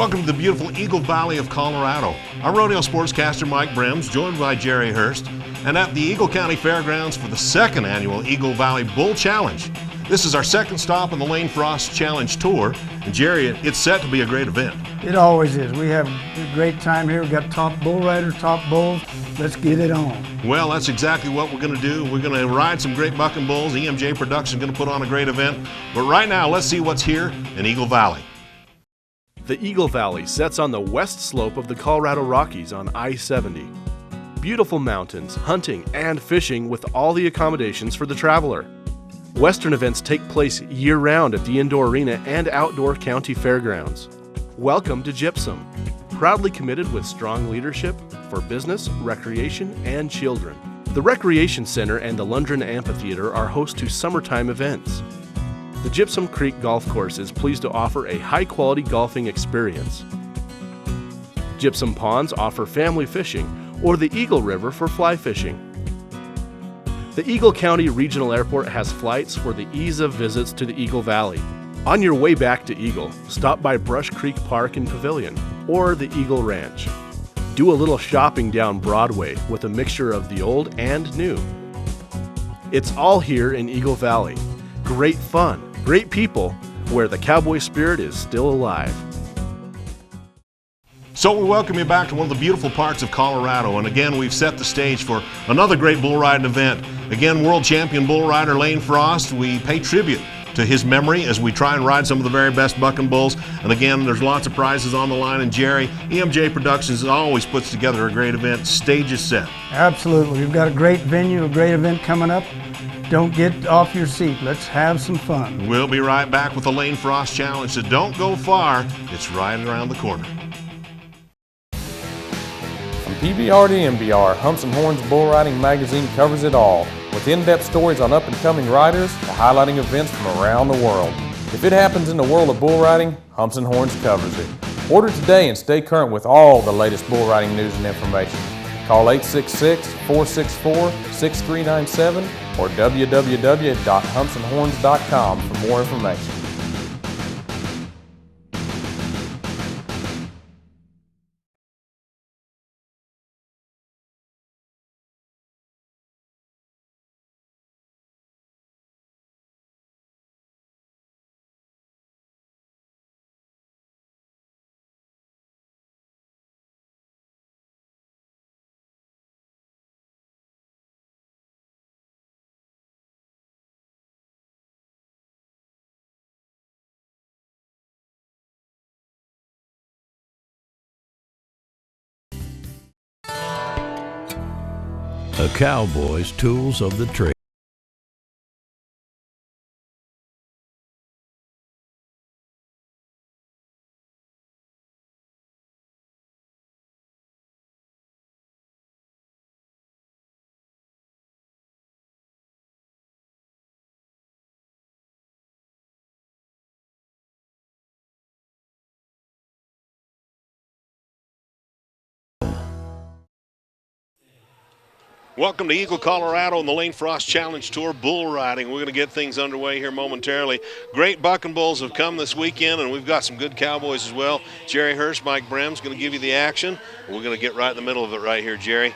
Welcome to the beautiful Eagle Valley of Colorado. I'm rodeo sportscaster Mike Brems, joined by Jerry Hurst, and at the Eagle County Fairgrounds for the second annual Eagle Valley Bull Challenge. This is our second stop on the Lane Frost Challenge Tour, and Jerry, it's set to be a great event. It always is. We have a great time here. We've got top bull riders, top bulls. Let's get it on. Well, that's exactly what we're going to do. We're going to ride some great bucking bulls. EMJ Production is going to put on a great event. But right now, let's see what's here in Eagle Valley. The Eagle Valley sets on the west slope of the Colorado Rockies on I-70. Beautiful mountains, hunting, and fishing with all the accommodations for the traveler. Western events take place year-round at the indoor arena and outdoor county fairgrounds. Welcome to Gypsum, proudly committed with strong leadership for business, recreation, and children. The Recreation Center and the Lundgren Amphitheater are host to summertime events. The Gypsum Creek Golf Course is pleased to offer a high-quality golfing experience. Gypsum Ponds offer family fishing or the Eagle River for fly fishing. The Eagle County Regional Airport has flights for the ease of visits to the Eagle Valley. On your way back to Eagle, stop by Brush Creek Park and Pavilion or the Eagle Ranch. Do a little shopping down Broadway with a mixture of the old and new. It's all here in Eagle Valley. Great fun, great people, where the cowboy spirit is still alive. So we welcome you back to one of the beautiful parts of Colorado, and again we've set the stage for another great bull riding event. Again, world champion bull rider Lane Frost, we pay tribute to his memory as we try and ride some of the very best bucking bulls. And again, there's lots of prizes on the line, and Jerry, EMJ Productions always puts together a great event. Stage is set. Absolutely. We've got a great venue, a great event coming up. Don't get off your seat. Let's have some fun. We'll be right back with the Lane Frost Challenge, so don't go far. It's right around the corner. From PBR to MBR, Humps and Horns Bull Riding Magazine covers it all, with in-depth stories on up-and-coming riders to highlighting events from around the world. If it happens in the world of bull riding, Humps and Horns covers it. Order today and stay current with all the latest bull riding news and information. Call 866-464-6397 or www.humpsandhorns.com for more information. A cowboy's tools of the trade. Welcome to Eagle, Colorado and the Lane Frost Challenge Tour bull riding. We're going to get things underway here momentarily. Great bucking bulls have come this weekend, and we've got some good cowboys as well. Jerry Hurst, Mike Brems going to give you the action. We're going to get right in the middle of it right here, Jerry.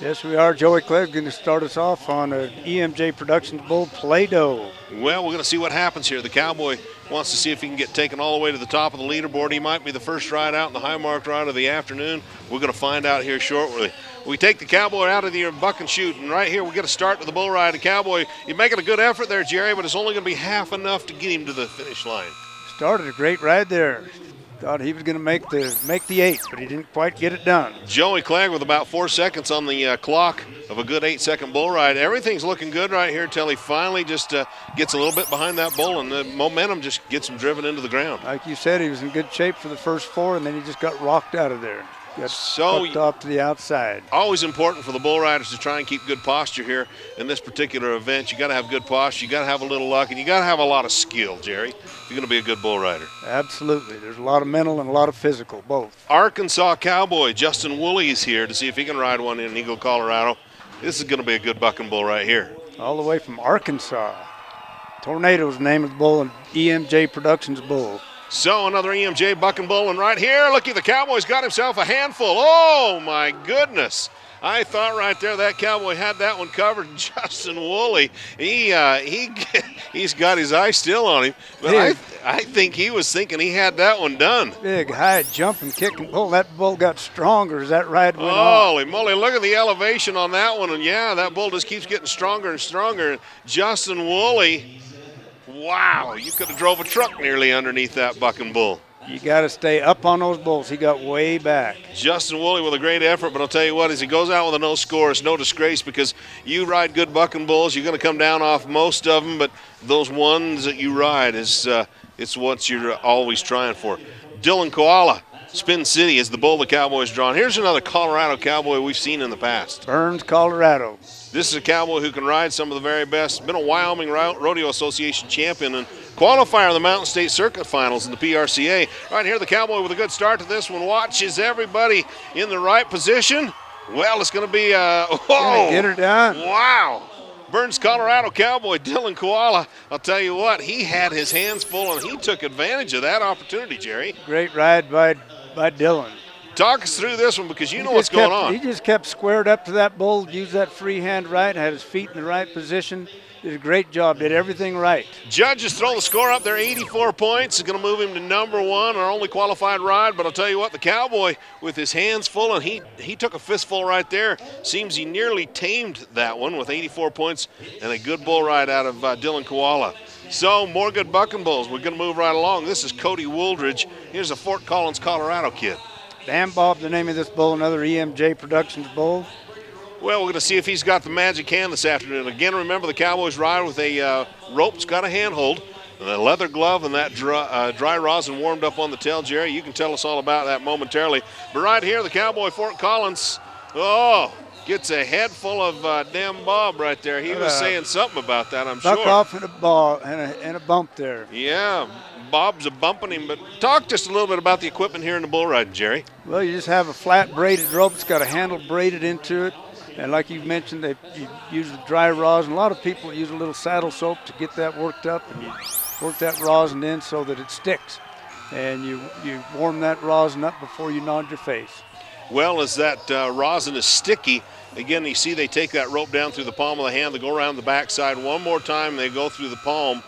Yes, we are. Joey Clegg going to start us off on an EMJ Productions bull Play-Doh. Well, we're going to see what happens here. The cowboy wants to see if he can get taken all the way to the top of the leaderboard. He might be the first ride out in the high-marked ride of the afternoon. We're going to find out here shortly. We take the cowboy out of the buck and shoot, and right here we get a start with the bull ride. The cowboy, you're making a good effort there, Jerry, but it's only going to be half enough to get him to the finish line. Started a great ride there. Thought he was going to make the 8, but he didn't quite get it done. Joey Clegg with about 4 seconds on the clock of a good 8-second bull ride. Everything's looking good right here until he finally just gets a little bit behind that bull, and the momentum just gets him driven into the ground. Like you said, he was in good shape for the first 4, and then he just got rocked out of there. Got hooked off to the outside. Always important for the bull riders to try and keep good posture here in this particular event. You got to have good posture, you got to have a little luck, and you got to have a lot of skill, Jerry, if you're going to be a good bull rider. Absolutely. There's a lot of mental and a lot of physical, both. Arkansas cowboy Justin Wooley is here to see if he can ride one in Eagle, Colorado. This is going to be a good bucking bull right here. All the way from Arkansas. Tornado's the name of the bull, and EMJ Productions bull. So another EMJ bucking bull, and right here, looky, the Cowboy's got himself a handful. Oh my goodness. I thought right there that Cowboy had that one covered. Justin Wooley, he's got his eye still on him, but I think he was thinking he had that one done. Big high jump and kick and pull. That bull got stronger as that ride went on. Holy moly, look at the elevation on that one, and yeah, that bull just keeps getting stronger and stronger. Justin Wooley, wow, you could have drove a truck nearly underneath that bucking bull. You got to stay up on those bulls. He got way back. Justin Wooley with a great effort, but I'll tell you what, as he goes out with a no score, it's no disgrace because you ride good bucking bulls, you're going to come down off most of them, but those ones that you ride it's what you're always trying for. Dillon Koala, Spin City is the bull the Cowboys drawn. Here's another Colorado Cowboy we've seen in the past. Burns, Colorado. This is a Cowboy who can ride some of the very best. Been a Wyoming Rodeo Association champion and qualifier in the Mountain State Circuit Finals in the PRCA. Right here, the Cowboy with a good start to this one. Watches everybody in the right position. Well, it's going to be Get her down. Wow. Burns, Colorado Cowboy, Dillon Koala. I'll tell you what, he had his hands full and he took advantage of that opportunity, Jerry. Great ride by Dillon. Talk us through this one because you know what's going on. He just kept squared up to that bull, used that free hand right, had his feet in the right position. Did a great job, did everything right. Judges throw the score up there, 84 points. It's going to move him to number one, our only qualified ride. But I'll tell you what, the Cowboy with his hands full, and he took a fistful right there. Seems he nearly tamed that one with 84 points and a good bull ride out of Dillon Koala. So more good bucking bulls. We're going to move right along. This is Cody Wooldridge. Here's a Fort Collins, Colorado kid. Dan Bob, the name of this bull, another EMJ Productions bull. Well, we're going to see if he's got the magic hand this afternoon. Again, remember the Cowboys ride with a rope that's got a handhold, and a leather glove, and that dry rosin warmed up on the tail. Jerry, you can tell us all about that momentarily. But right here, the Cowboy Fort Collins, gets a head full of Dan Bob right there. He was saying something about that, I'm sure. Buck off in a ball and a bump there. Yeah, Bob's a bumping him. But talk just a little bit about the equipment here in the bull riding, Jerry. Well, you just have a flat braided rope. It's got a handle braided into it. And like you mentioned, you use the dry rosin. A lot of people use a little saddle soap to get that worked up, and you work that rosin in so that it sticks. And you warm that rosin up before you nod your face. Well, as that rosin is sticky, again, you see they take that rope down through the palm of the hand. They go around the backside one more time. They go through the palm.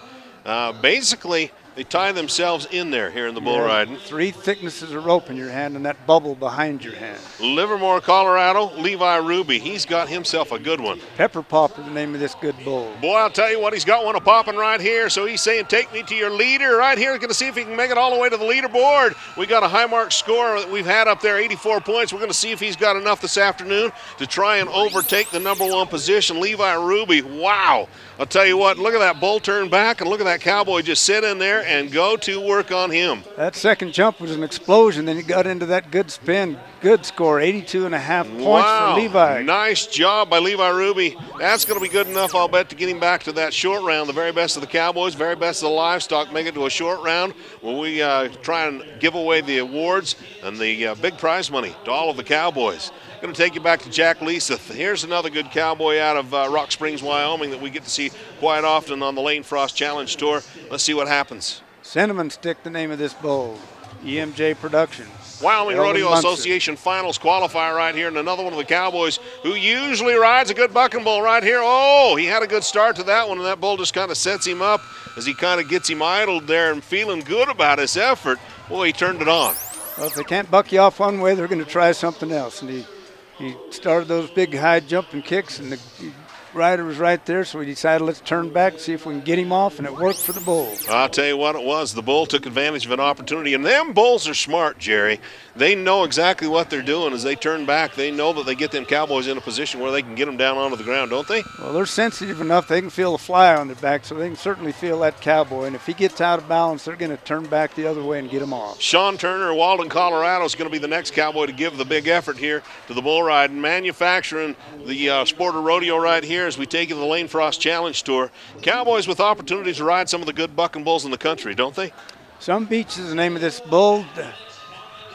Basically, they tie themselves in there here in the bull riding. 3 thicknesses of rope in your hand and that bubble behind your hand. Livermore, Colorado, Levi Ruby. He's got himself a good one. Pepper Pop is the name of this good bull. Boy, I'll tell you what, he's got one a-popping right here. So he's saying, take me to your leader right here. Going to see if he can make it all the way to the leaderboard. We got a high mark score that we've had up there, 84 points. We're going to see if he's got enough this afternoon to try and overtake the number 1 position. Levi Ruby, wow. I'll tell you what, look at that bull turn back, and look at that Cowboy just sit in there and go to work on him. That second jump was an explosion. Then he got into that good spin. Good score, 82.5 points for Levi. Nice job by Levi Ruby. That's going to be good enough, I'll bet, to get him back to that short round. The very best of the Cowboys, very best of the livestock make it to a short round where we try and give away the awards and the big prize money to all of the Cowboys. Going to take you back to Jack Leaseth. Here's another good Cowboy out of Rock Springs, Wyoming that we get to see quite often on the Lane Frost Challenge Tour. Let's see what happens. Cinnamon Stick, the name of this bull. EMJ Productions. Wyoming Rodeo Association Finals qualifier right here, and another one of the Cowboys who usually rides a good bucking bull right here. Oh, he had a good start to that one, and that bull just kind of sets him up as he kind of gets him idled there and feeling good about his effort. Boy, he turned it on. Well, if they can't buck you off one way, they're going to try something else. And he started those big high jumping kicks, and the rider was right there, so we decided let's turn back and see if we can get him off, and it worked for the bull. I'll tell you what it was. The bull took advantage of an opportunity, and them bulls are smart, Jerry. They know exactly what they're doing. As they turn back, they know that they get them Cowboys in a position where they can get them down onto the ground, don't they? Well, they're sensitive enough. They can feel the fly on their back, so they can certainly feel that Cowboy. And if he gets out of balance, they're going to turn back the other way and get him off. Sean Turner, Walden, Colorado, is going to be the next Cowboy to give the big effort here to the bull ride. And manufacturing the Sporter Rodeo right here as we take you to the Lane Frost Challenge Tour. Cowboys with opportunities to ride some of the good bucking bulls in the country, don't they? Some Beach is the name of this bull.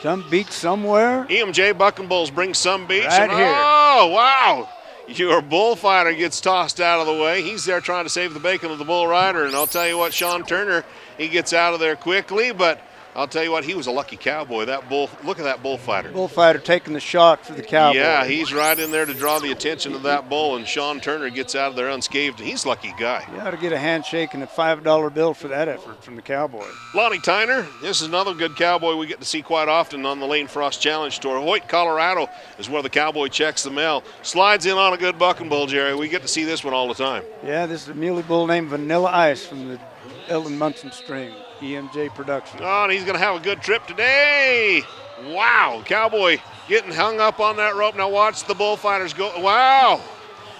Some Beach somewhere. EMJ Bucking Bulls bring Some Beach. Right here. Oh, wow. Your bullfighter gets tossed out of the way. He's there trying to save the bacon of the bull rider. And I'll tell you what, Sean Turner, he gets out of there quickly. But I'll tell you what, he was a lucky cowboy. That bull, look at that bullfighter. Bullfighter taking the shot for the cowboy. Yeah, he's right in there to draw the attention of that bull, and Sean Turner gets out of there unscathed. He's a lucky guy. You ought to get a handshake and a $5 bill for that effort from the cowboy. Lonnie Tyner, this is another good cowboy we get to see quite often on the Lane Frost Challenge Tour. Hoyt, Colorado is where the cowboy checks the mail. Slides in on a good bucking bull, Jerry. We get to see this one all the time. Yeah, this is a muley bull named Vanilla Ice from the Eldon Munson string. EMJ production. Oh, and he's going to have a good trip today. Wow, cowboy getting hung up on that rope. Now watch the bullfighters go. Wow.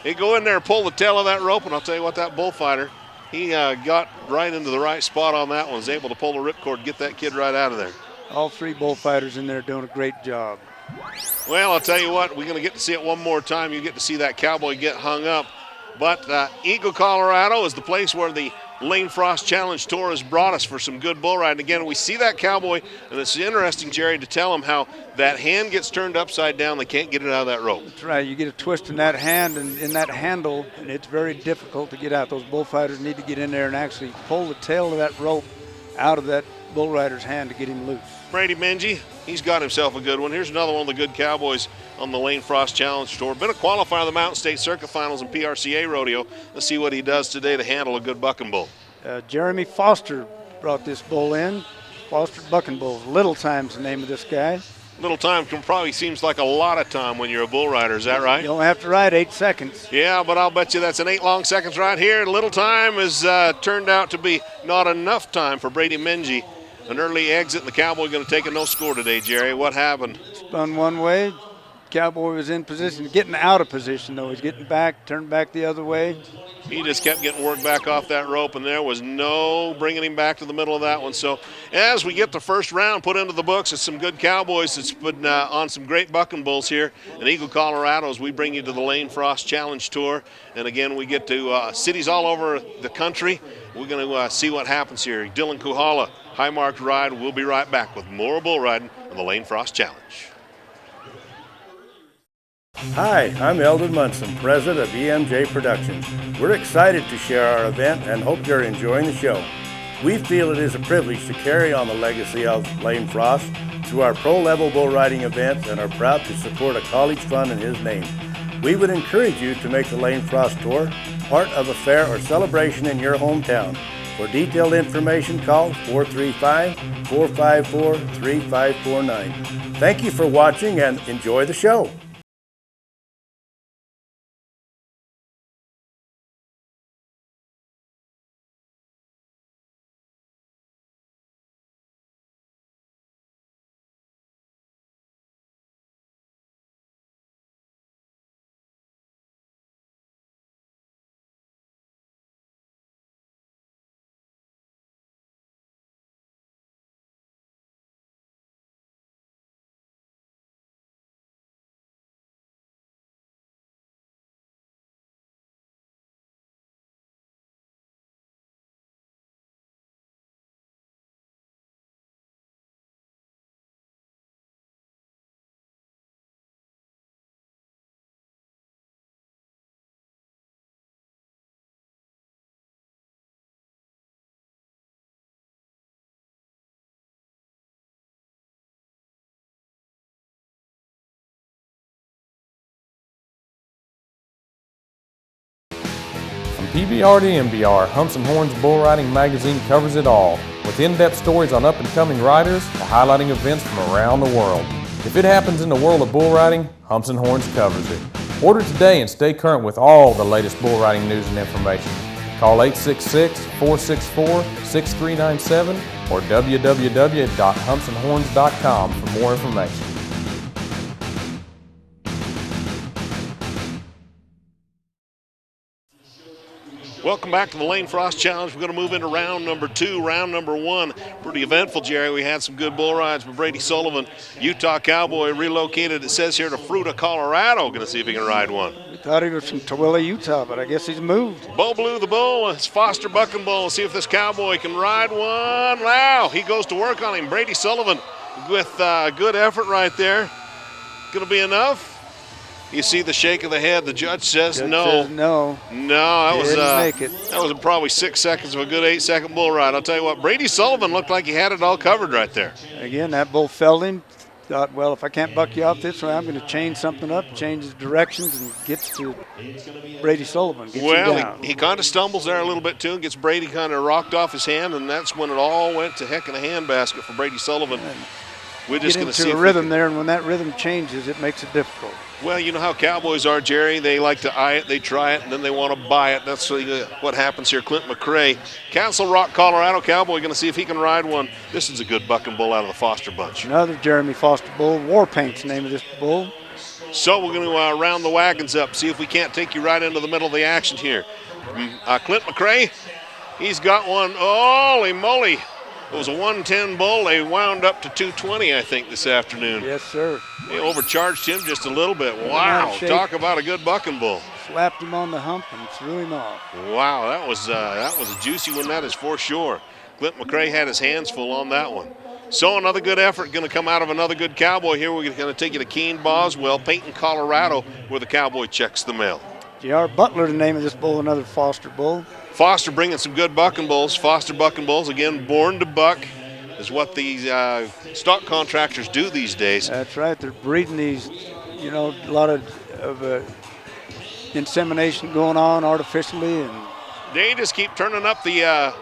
They go in there and pull the tail of that rope, and I'll tell you what, that bullfighter, he got right into the right spot on that one. Was able to pull the ripcord, get that kid right out of there. All three bullfighters in there doing a great job. Well, I'll tell you what, we're going to get to see it one more time. You get to see that cowboy get hung up. But Eagle, Colorado is the place where the Lane Frost Challenge Tour has brought us for some good bull riding. Again, we see that cowboy, and it's interesting, Jerry, to tell him how that hand gets turned upside down. They can't get it out of that rope. That's right. You get a twist in that hand and in that handle, and it's very difficult to get out. Those bullfighters need to get in there and actually pull the tail of that rope out of that bull rider's hand to get him loose. Brady Menji, he's got himself a good one. Here's another one of the good cowboys on the Lane Frost Challenge Tour. Been a qualifier of the Mountain State Circuit Finals and PRCA Rodeo. Let's see what he does today to handle a good bucking bull. Jeremy Foster brought this bull in. Foster bucking bull. Little Time's the name of this guy. Little time probably seems like a lot of time when you're a bull rider. Is that right? You only have to ride 8 seconds. Yeah, but I'll bet you that's an 8 long seconds right here. Little time has turned out to be not enough time for Brady Menji. An early exit, and the cowboy going to take a no score today, Jerry. What happened? Spun one way. Cowboy was in position, getting out of position, though. He's getting back, turned back the other way. He just kept getting worked back off that rope, and there was no bringing him back to the middle of that one. So as we get the first round put into the books, it's some good cowboys that's putting on some great bucking bulls here in Eagle, Colorado, as we bring you to the Lane Frost Challenge Tour. And again, we get to cities all over the country. We're going to see what happens here. Dillon Kuhala, high marked ride. We'll be right back with more bull riding on the Lane Frost Challenge. Hi, I'm Eldon Munson, president of EMJ Productions. We're excited to share our event and hope you're enjoying the show. We feel it is a privilege to carry on the legacy of Lane Frost through our pro-level bull riding events and are proud to support a college fund in his name. We would encourage you to make the Lane Frost Tour part of a fair or celebration in your hometown. For detailed information, call 435-454-3549. Thank you for watching and enjoy the show. PBR to MBR, Humps and Horns Bull Riding Magazine covers it all, with in-depth stories on up-and-coming riders to highlighting events from around the world. If it happens in the world of bull riding, Humps and Horns covers it. Order today and stay current with all the latest bull riding news and information. Call 866-464-6397 or www.humpsandhorns.com for more information. Welcome back to the Lane Frost Challenge. We're going to move into round number 2. Round number 1, pretty eventful, Jerry. We had some good bull rides with Brady Sullivan, Utah Cowboy, relocated, it says here, to Fruita, Colorado. Going to see if he can ride one. We thought he was from Tooele, Utah, but I guess he's moved. Bo Blue the bull, it's Foster bucking bull. See if this cowboy can ride one. Wow, he goes to work on him. Brady Sullivan with good effort right there. Going to be enough. You see the shake of the head. The judge says no. Says no. No, Didn't make it. that was probably 6 seconds of a good 8-second bull ride. I'll tell you what, Brady Sullivan looked like he had it all covered right there. Again, that bull felled him. Thought, well, if I can't buck you off this way, I'm going to change something up, change his directions, and gets to Brady Sullivan. Gets him down. He kind of stumbles there a little bit too and gets Brady kind of rocked off his hand, and that's when it all went to heck in a handbasket for Brady Sullivan. We're just going to see a rhythm there, and when that rhythm changes, it makes it difficult. Well, you know how cowboys are, Jerry. They like to eye it, they try it, and then they want to buy it. That's what happens here. Clint McCabe, Castle Rock, Colorado cowboy, going to see if he can ride one. This is a good bucking bull out of the Foster bunch. Another Jeremy Foster bull. War Paint's the name of this bull. So we're going to round the wagons up, see if we can't take you right into the middle of the action here. Clint McCabe, he's got one. Holy moly. It was a 110 bull. They wound up to 220, I think, this afternoon. Yes, sir. They overcharged him just a little bit. Wow, talk about a good bucking bull. Slapped him on the hump and threw him off. Wow, that was a juicy one, that is for sure. Clint McCabe had his hands full on that one. So another good effort going to come out of another good cowboy here. We're going to take you to Keene Boswell, Peyton, Colorado, where the cowboy checks the mail. J.R. Butler, the name of this bull, another Foster bull. Foster bringing some good bucking bulls. Foster bucking bulls, again, born to buck, is what these stock contractors do these days. That's right. They're breeding these, a lot of insemination going on artificially. And they just keep turning up the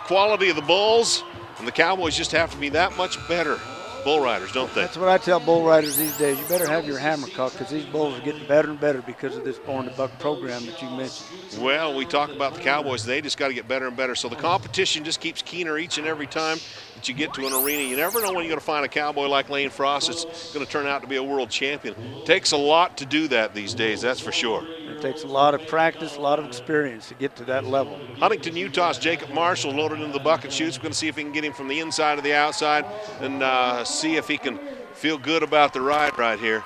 quality of the bulls, and the cowboys just have to be that much better bull riders, don't they? That's what I tell bull riders these days. You better have your hammer caught, because these bulls are getting better and better because of this born to buck program that you mentioned. Well, we talk about the cowboys. They just got to get better and better. So the competition just keeps keener each and every time that you get to an arena. You never know when you're going to find a cowboy like Lane Frost that's going to turn out to be a world champion. It takes a lot to do that these days, that's for sure. It takes a lot of practice, a lot of experience to get to that level. Huntington, Utah's Jacob Marshall loaded into the bucket chutes. We're going to see if we can get him from the inside to the outside and see if he can feel good about the ride right here.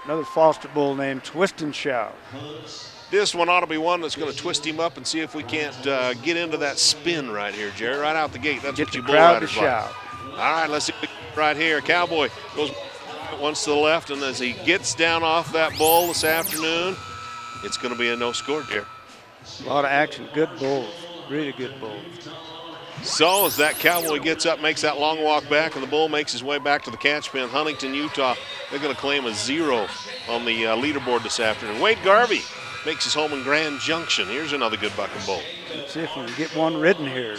Another Foster bull named Twist and Shout. This one ought to be one that's going to twist him up and see if we can't get into that spin right here, Jerry, right out the gate. That's get what you the bull crowd riders to shout. Like. All right, let's see right here. Cowboy goes once to the left, and as he gets down off that bull this afternoon, it's going to be a no score, Jerry. A lot of action. Good bulls. Really good bulls. So as that cowboy gets up, makes that long walk back, and the bull makes his way back to the catch pen, Huntington, Utah, they're going to claim a 0 on the leaderboard this afternoon. Wade Garvey makes his home in Grand Junction. Here's another good bucking bull. Let's see if we can get one ridden here.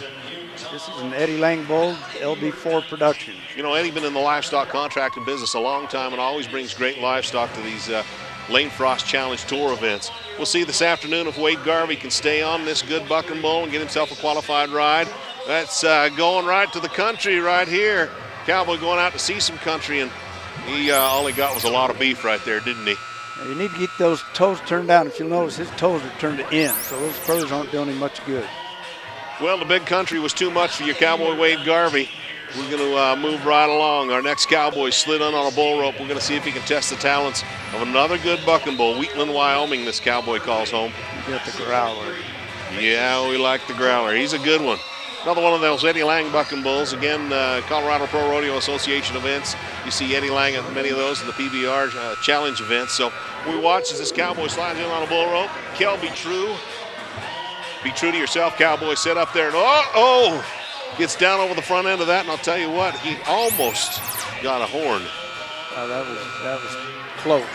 This is an Eddie Lang bull, LB4 production. You know, Eddie been in the livestock contracting business a long time and always brings great livestock to these Lane Frost Challenge Tour events. We'll see this afternoon if Wade Garvey can stay on this good bucking bull and get himself a qualified ride. That's going right to the country right here. Cowboy going out to see some country, and he all he got was a lot of beef right there, didn't he? You need to get those toes turned down. If you'll notice, his toes are turned in, so those spurs aren't doing him much good. Well, the big country was too much for your cowboy Wade Garvey. We're going to move right along. Our next cowboy slid on a bull rope. We're going to see if he can test the talents of another good bucking bull. Wheatland, Wyoming, this cowboy calls home. You got the growler. Yeah, we like the growler. He's a good one. Another one of those Eddie Lang bucking bulls. Again, Colorado Pro Rodeo Association events. You see Eddie Lang at many of those in the PBR challenge events. So we watch as this cowboy slides in on a bull rope. Kel, be true. Be true to yourself, cowboy. Sit up there and gets down over the front end of that. And I'll tell you what, he almost got a horn. That was close.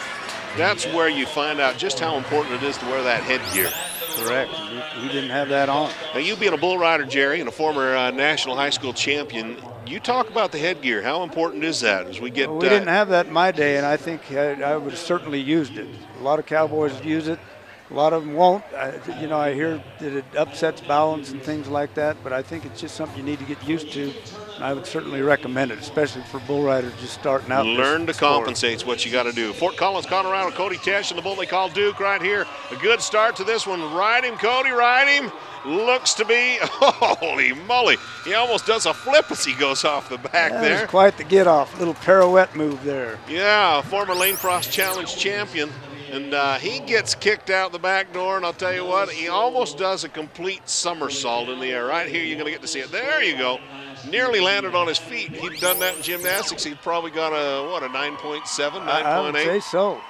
That's where you find out just how important it is to wear that headgear. Correct. He didn't have that on. Now, you being a bull rider, Jerry, and a former national high school champion, you talk about the headgear. How important is that as we get? Well, we didn't have that in my day, and I think I would have certainly used it. A lot of cowboys use it. A lot of them won't. I hear that it upsets balance and things like that, but I think it's just something you need to get used to. And I would certainly recommend it, especially for bull riders just starting out. Learn to compensate is what you got to do. Fort Collins, Colorado, Cody Tesh and the bull they call Duke right here. A good start to this one. Ride him, Cody, ride him. Looks to be, holy moly. He almost does a flip as he goes off the back there. That was quite the get-off. Little pirouette move there. Yeah, former Lane Frost Challenge champion. And he gets kicked out the back door, and I'll tell you what, he almost does a complete somersault in the air. Right here, you're going to get to see it. There you go. Nearly landed on his feet. He'd done that in gymnastics. He'd probably got a 9.7, 9.8? I would say so.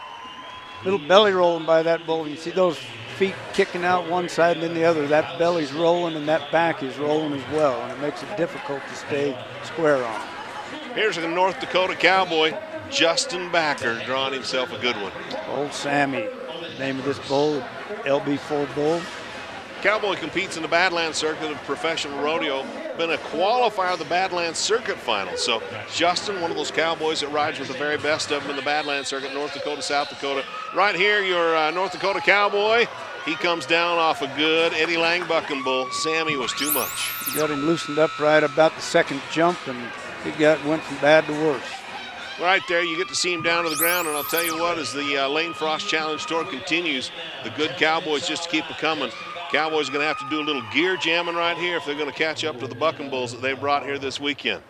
little belly rolling by that bull. You see those feet kicking out one side and then the other. That belly's rolling and that back is rolling as well, and it makes it difficult to stay square on it. Here's a North Dakota cowboy, Justin Backer, drawing himself a good one. Old Sammy, the name of this bull, LB4 bull. Cowboy competes in the Badlands circuit of professional rodeo. Been a qualifier of the Badlands circuit final. So Justin, one of those cowboys that rides with the very best of them in the Badlands circuit, North Dakota, South Dakota. Right here, your North Dakota cowboy. He comes down off a good Eddie Lang bucking bull. Sammy was too much. He got him loosened up right about the second jump, and he went from bad to worse. Right there, you get to see him down to the ground, and I'll tell you what, as the Lane Frost Challenge Tour continues, the good cowboys just keep it coming. Cowboys are going to have to do a little gear jamming right here if they're going to catch up to the bucking bulls that they brought here this weekend.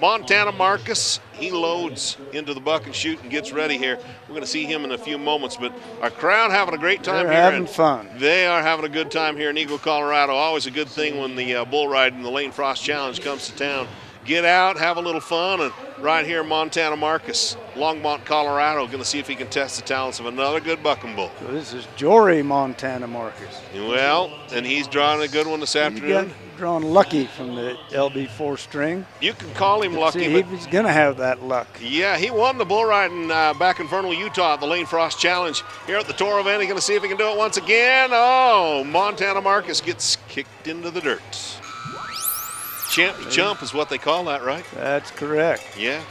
Montana Marcus, he loads into the buck and shoot and gets ready here. We're going to see him in a few moments, but our crowd having a great time They're here. having fun. They are having a good time here in Eagle, Colorado. Always a good thing when the bull ride and the Lane Frost Challenge comes to town. Get out, have a little fun, and right here, Montana Marcus, Longmont, Colorado, going to see if he can test the talents of another good bucking bull. So this is Jory Montana Marcus. Well, and he's drawing a good one this afternoon. Drawn lucky from the LB4 string. You can call him lucky, See, but he's going to have that luck. yeah, he won the bull riding back in Vernal, Utah at the Lane Frost Challenge. Here at the tour event, he's going to see if he can do it once again. Oh, Montana Marcus gets kicked into the dirt. Champ to chump is what they call that, right? That's correct. Yeah.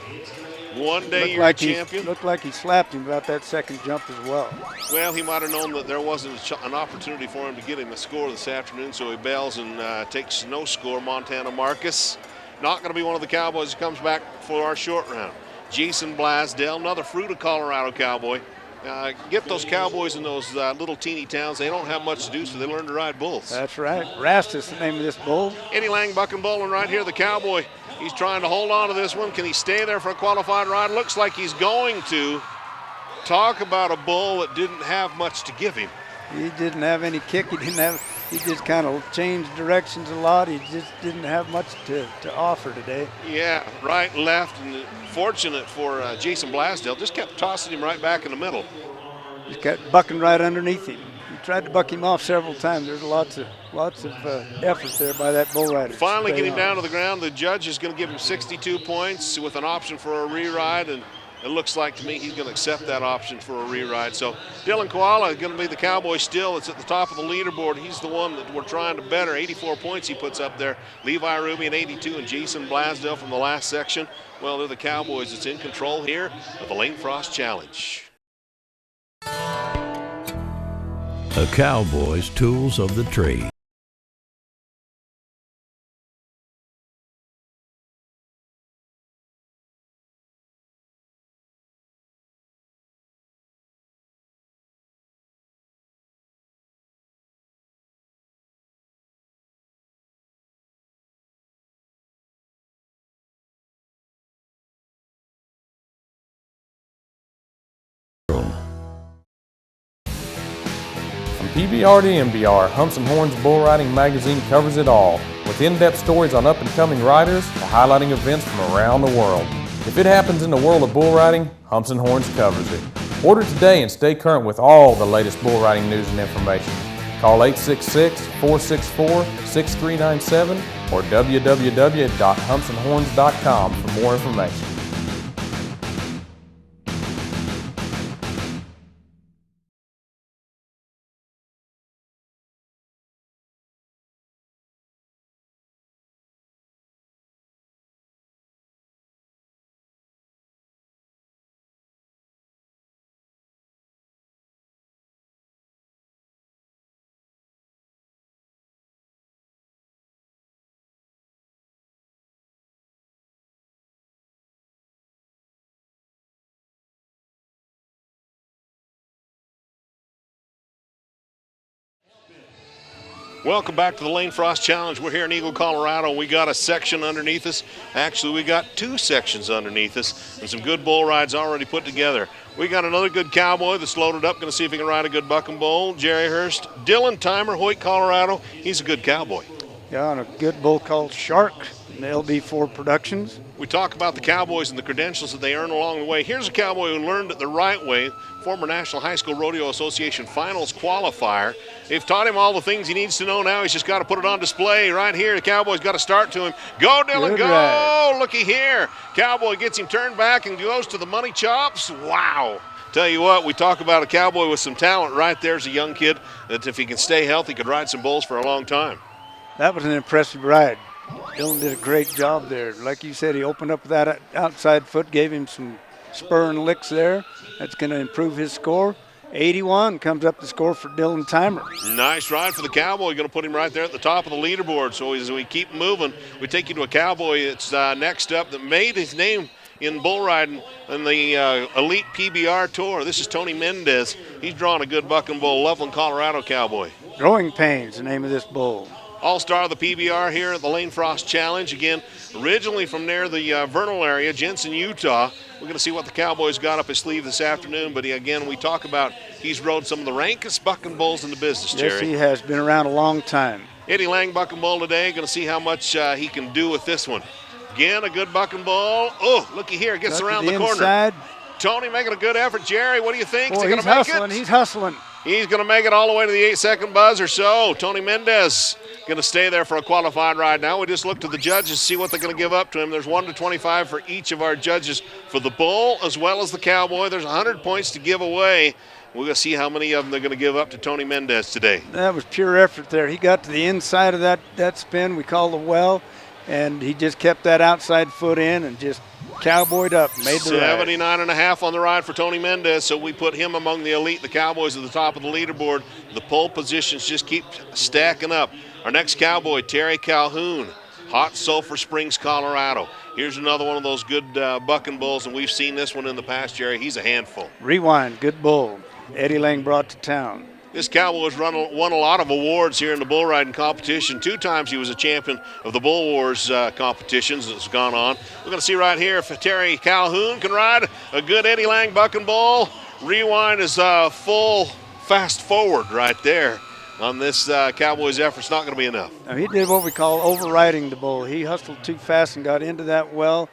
One day Looked you're like a champion. Looked like he slapped him about that second jump as well. Well, he might have known that there wasn't an opportunity for him to get him a score this afternoon, so he bails and takes no score. Montana Marcus, not going to be one of the cowboys that comes back for our short round. Jason Blasdell, another fruit of Colorado cowboy. Get those cowboys in those little teeny towns. They don't have much to do, so they learn to ride bulls. That's right. Rastus, the name of this bull. Eddie Lang bucking bull, and right here the cowboy. He's trying to hold on to this one. Can he stay there for a qualified ride? Looks like he's going to. Talk about a bull that didn't have much to give him. He didn't have any kick. He just kind of changed directions a lot. He just didn't have much to offer today. Yeah, right, left, and fortunate for Jason Blasdell, just kept tossing him right back in the middle. Just got bucking right underneath him. He tried to buck him off several times. There's lots of effort there by that bull rider. Finally get him down to the ground. The judge is going to give him 62 points with an option for a re-ride, and it looks like to me he's going to accept that option for a re-ride. So Dillon Koala is going to be the cowboy still. It's at the top of the leaderboard. He's the one that we're trying to better. 84 points he puts up there. Levi Ruby at 82 and Jason Blasdell from the last section. Well, they're the cowboys that's in control here of the Lane Frost Challenge. A cowboy's tools of the trade. PBR to MBR, Humps and Horns Bull Riding Magazine covers it all, with in-depth stories on up-and-coming riders to highlighting events from around the world. If it happens in the world of bull riding, Humps and Horns covers it. Order today and stay current with all the latest bull riding news and information. Call 866-464-6397 or www.humpsandhorns.com for more information. Welcome back to the Lane Frost Challenge. We're here in Eagle, Colorado. We got a section underneath us. Actually, we got two sections underneath us and some good bull rides already put together. We got another good cowboy that's loaded up. Going to see if he can ride a good bucking bull. Jerry Hurst. Dillon, Tymer, Hoyt, Colorado. He's a good cowboy. Yeah, and a good bull called Shark. The and LD4 Productions. We talk about the Cowboys and the credentials that they earn along the way. Here's a cowboy who learned it the right way, former National High School Rodeo Association Finals qualifier. They've taught him all the things he needs to know now. He's just got to put it on display right here. The Cowboy's got to start to him. Go, Dillon, go! Ride. Looky here. Cowboy gets him turned back and goes to the money chops. Wow. Tell you what, we talk about a cowboy with some talent. Right there's a young kid that if he can stay healthy could ride some bulls for a long time. That was an impressive ride. Dillon did a great job there. Like you said, he opened up that outside foot, gave him some spur and licks there. That's going to improve his score. 81 comes up the score for Dillon Tymer. Nice ride for the Cowboy. Going to put him right there at the top of the leaderboard. So as we keep moving, we take you to a Cowboy that's next up that made his name in bull riding in the Elite PBR Tour. This is Tony Mendez. He's drawn a good bucking bull, Loveland, Colorado Cowboy. Growing Pains, the name of this bull. All-star of the PBR here at the Lane Frost Challenge. Again, originally from near the Vernal area, Jensen, Utah. We're going to see what the Cowboys got up his sleeve this afternoon. But again, we talk about he's rode some of the rankest bucking bulls in the business, Jerry. Yes, he has. Been around a long time. Eddie Lang bucking bull today. Going to see how much he can do with this one. Again, a good bucking bull. Oh, looky here. Gets around the corner. Inside. Tony making a good effort. Jerry, what do you think? Boy, Is he he's going to make hustling. it? He's hustling. He's going to make it all the way to the 8-second buzzer. So Tony Mendez going to stay there for a qualified ride. Now we just look to the judges, see what they're going to give up to him. There's 1 to 25 for each of our judges for the bull as well as the Cowboy. There's 100 points to give away. We're going to see how many of them they're going to give up to Tony Mendez today. That was pure effort there. He got to the inside of that spin we call the well, and he just kept that outside foot in and just cowboyed up, made the ride. 79.5 on the ride for Tony Mendez, so we put him among the elite. The Cowboys at the top of the leaderboard. The pole positions just keep stacking up. Our next Cowboy, Terry Calhoun, Hot Sulphur Springs, Colorado. Here's another one of those good bucking bulls, and we've seen this one in the past, Jerry. He's a handful. Rewind, good bull. Eddie Lang brought to town. This Cowboy's won a lot of awards here in the bull riding competition. 2 times he was a champion of the Bull Wars competitions that's gone on. We're going to see right here if Terry Calhoun can ride a good Eddie Lang bucking bull. Rewind is full fast forward right there on this Cowboys effort's not going to be enough. Now he did what we call overriding the bull. He hustled too fast and got into that well,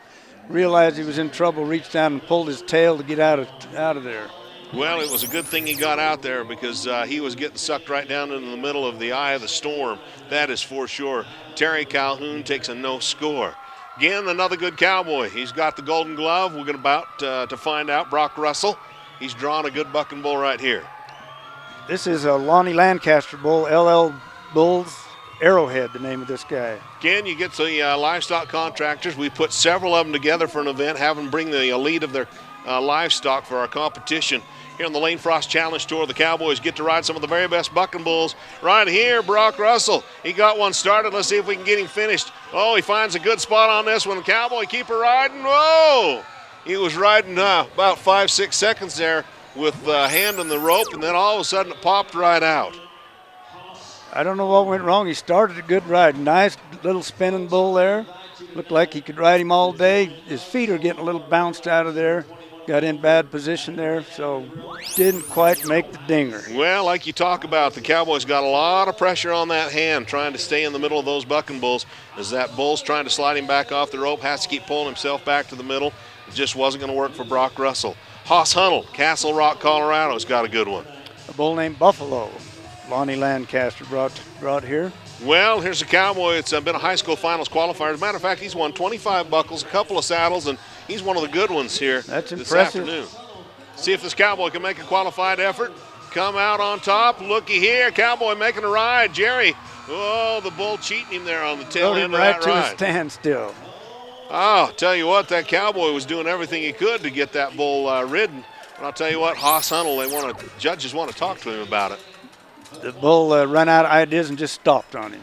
realized he was in trouble, reached down and pulled his tail to get out of there. Well, it was a good thing he got out there because he was getting sucked right down into the middle of the eye of the storm. That is for sure. Terry Calhoun takes a no score. Again, another good Cowboy. He's got the Golden Glove. We're about to find out. Brock Russell. He's drawn a good bucking bull right here. This is a Lonnie Lancaster bull, LL Bulls Arrowhead, the name of this guy. Again, you get the livestock contractors. We put several of them together for an event, have them bring the elite of their livestock for our competition. Here on the Lane Frost Challenge Tour, the Cowboys get to ride some of the very best bucking bulls. Right here, Brock Russell. He got one started. Let's see if we can get him finished. Oh, he finds a good spot on this one. The Cowboy keep her riding. Whoa! He was riding about 5-6 seconds there with hand on the rope, and then all of a sudden it popped right out. I don't know what went wrong. He started a good ride. Nice little spinning bull there. Looked like he could ride him all day. His feet are getting a little bounced out of there. Got in bad position there, so didn't quite make the dinger. Well, like you talk about, the Cowboys got a lot of pressure on that hand trying to stay in the middle of those bucking bulls as that bull's trying to slide him back off the rope, has to keep pulling himself back to the middle. It just wasn't going to work for Brock Russell. Hoss Hunnell, Castle Rock, Colorado, has got a good one. A bull named Buffalo, Lonnie Lancaster brought here. Well, here's a Cowboy. It's been a high school finals qualifier. As a matter of fact, he's won 25 buckles, a couple of saddles, and he's one of the good ones here That's this impressive. afternoon. See if this Cowboy can make a qualified effort. Come out on top. Looky here. Cowboy making a ride. Jerry. Oh, the bull cheating him there on the tail Rode end him of right that to ride. a standstill. Oh, tell you what, that Cowboy was doing everything he could to get that bull ridden. And I'll tell you what, Hoss Hunnell, judges want to talk to him about it. The bull ran out of ideas and just stopped on him.